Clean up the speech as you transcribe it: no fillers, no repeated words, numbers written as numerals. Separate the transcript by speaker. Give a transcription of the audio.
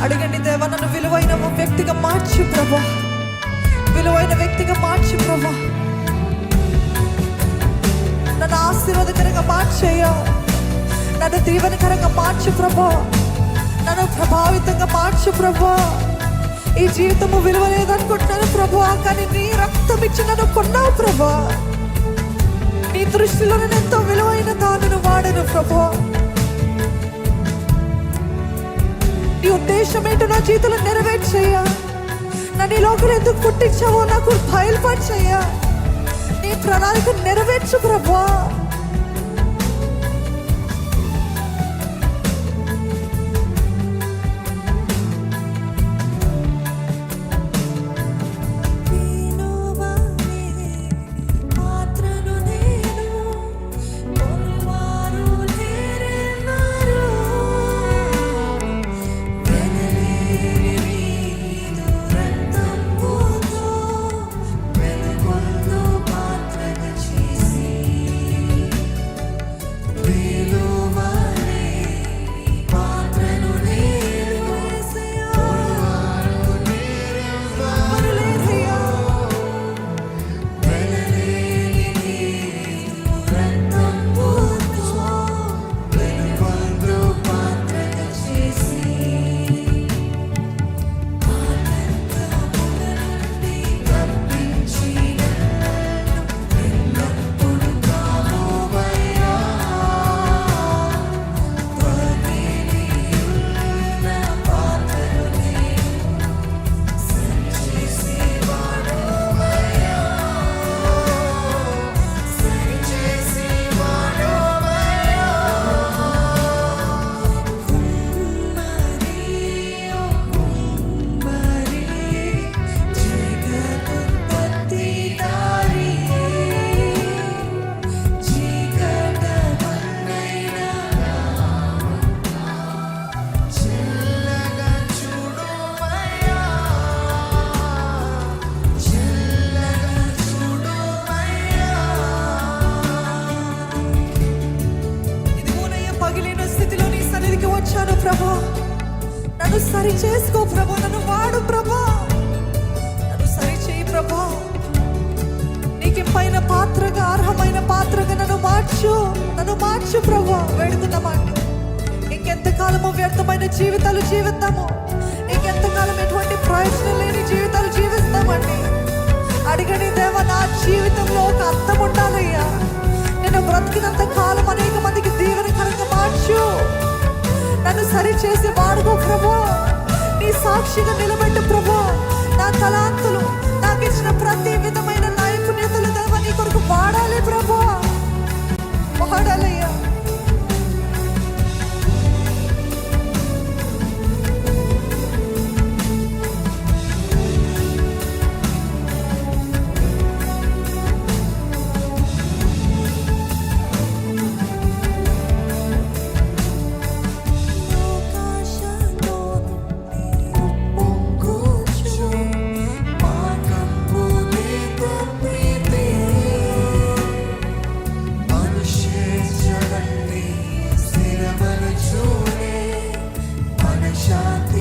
Speaker 1: అడగండి, దేవా నన్ను విలువైన వ్యక్తిగా మార్చు ప్రభా, విలువైన వ్యక్తిగా మార్చు ప్రభా, నన్ను ఆశీర్వాదకరంగా మార్చేయ, నన్ను దీవెనకరంగా మార్చు ప్రభా, నన్ను ప్రభావితంగా మార్చు ప్రభా. ఈ జీవితము విలువ లేదనుకుంటున్నాను ప్రభా, కానీ నీ రక్తం ఇచ్చి నన్ను కొన్నావు ప్రభా. నీ దృష్టిలో నేను ఎంతో విలువైన దానిని వాడను ప్రభా. నీ ఉద్దేశం ఏంటో నా జీవితంలో నెరవేర్చయ్యా. నన్ను ఈ లోకలు ఎందుకు పుట్టించావో నాకు బయలుపరిచయ్యా. నీ ప్రణాళిక నెరవేర్చు ప్రభా. ప్రభా, నన్ను సరి చేసుకో ప్రభా, నన్ను వాడు ప్రభా, నన్ను సరి చేయి ప్రభా. నీకు పైన పాత్రగా, అర్హమైన పాత్రగా నన్ను మార్చు ప్రభా. వేడుకున్నామండి, ఇంకెంతకాలము వ్యర్థమైన జీవితాలు జీవిస్తాము, ఇంకెంతకాలం ఎటువంటి ప్రయోజనం లేని జీవితాలు జీవిస్తామండి. అడిగని దేవా, నా జీవితంలో ఒక అర్థం ఉండాలయ్యా. నేను బ్రతికినంత కాలం అనేక మందికి దీవెనకరంగా మార్చు. నన్ను సరి చేసి వాడుకో ప్రభా. నీ సాక్షిగా నిలబెట్టు ప్రభా. నా తలాంతులు, నాకు ఇచ్చిన ప్రతి విధమైన నైపుణ్యతలు దేవా నీ కొరకు వాడాలి ప్రభా, వాడాలయ్యా.
Speaker 2: Shine.